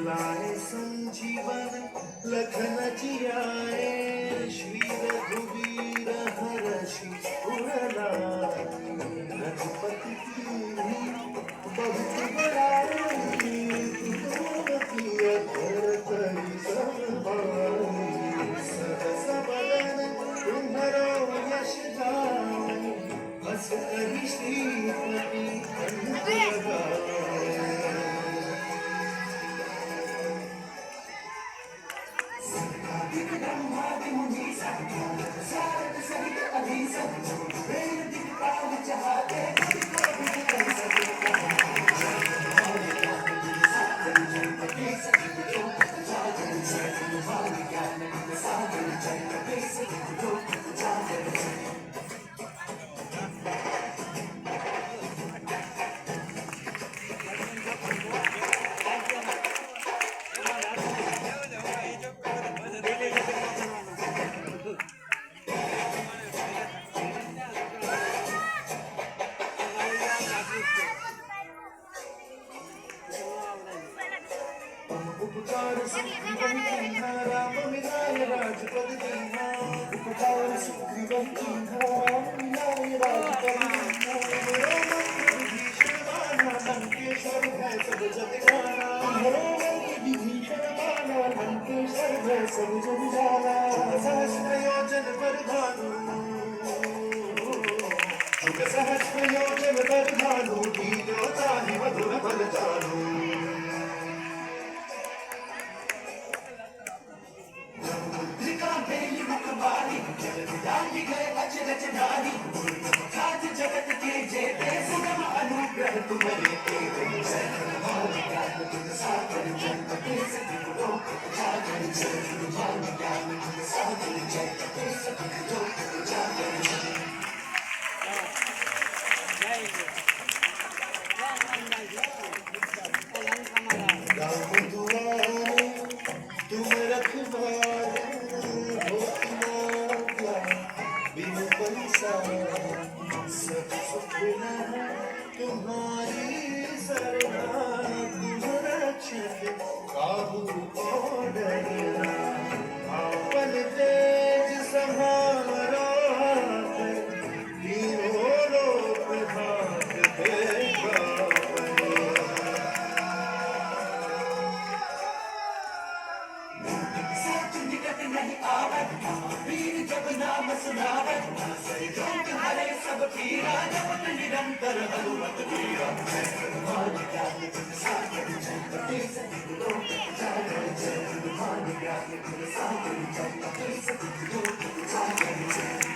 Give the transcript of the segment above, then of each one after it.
लाए संजीवन लखनची आए श्री रघुवीर हरषि उरला रघुपति बहुत बड़ाई तुमकी अधर करी संभाई सहस बदन तुम्हरो यश गाई बस कही श्रीपति कंठ लगाए उपकार सुग्रीवन कीन्हा राम मिलाय राजपद दीन्हा उपकार सुग्रीवन कीन्हा राम मिलाय राजपद दीन्हा हरो मंत्र विभीषण माना लंकेश्वर भय सब जग जाना हरो मंत्र विभीषण माना लंकेश्वर भय सब जग जाना सहस्र योजन वरदानु जुग सहस्र योजन वरदानु लीलो ताहि मधुर फल जानू जगत के जेते सुगम अनुग्रह तुम्हारे तेरे सागर जगत के सतगुरु जागर जगत ज्ञान सागर जगत के सतगुरु जागर राम दुआरे तुम रखवारे होती ना बिनु परिसार सब सुख तुम्हारी सरना तुम रक्षक काहू को डरना आपन तेज समारो तीनों लोक हाथ देखा नहीं आवत वीर जब नाम सुनावत हरे सब पीरा जपत निरंतर हनुमत वीरा हनुमान ज्ञान गुण सागर जय सतगुरु जागर जय हनुमान ज्ञान गुण सागर जय सतगुरु जागर जय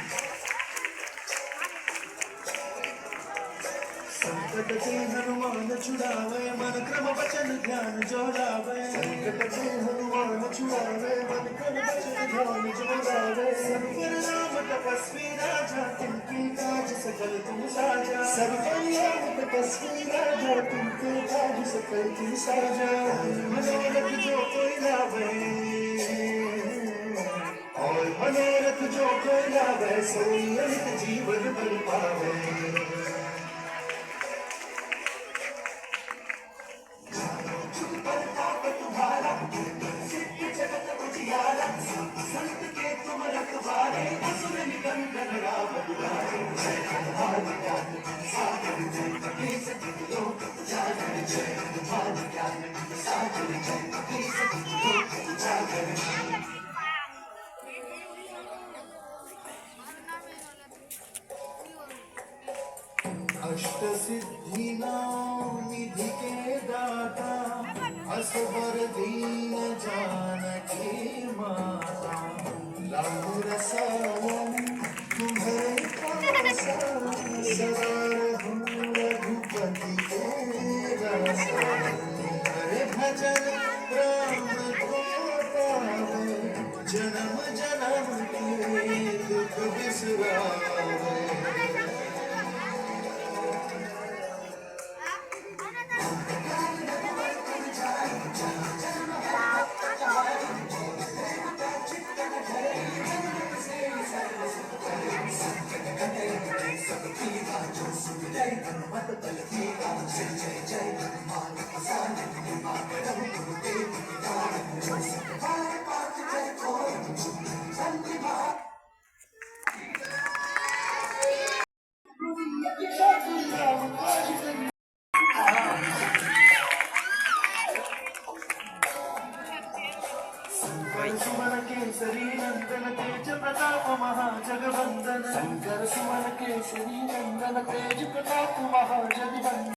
संकट से हनुमान छुड़ावे मन क्रम वचन ध्यान जोड़ावे संकट से हनुमान छुड़ावे मन क्रम वचन ध्यान जोड़ावे सब पर नाम तपस्वी राजा तिनके काज सकल तुम साजा सब पर नाम तपस्वी राजा तिनके काज सकल तुम साजा मनोरथ जो कोई लावे और मनोरथ जो कोई लावे सोई अमित जीवन बल पावे संत के तुम रखवारे असुर निकंदन राम दुलारे जय हनुमान ज्ञान सागर जय सतगुरु जागर जय हनुमान ज्ञान सागर जय सतगुरु जागर अष्ट सिद्धि निधि के दाता असबर दीन जानकी माता लाहु रसायन तुम्हें पासा सदा रहूं रघुपति के दासा हरे भजन राम को पावे जन्म जन्म के दुख बिसरावे केसरी नंदन तेज प्रताप महाजगवंदन शंकर सुमन केसरी नंदन तेज प्रताप महाजगवंदन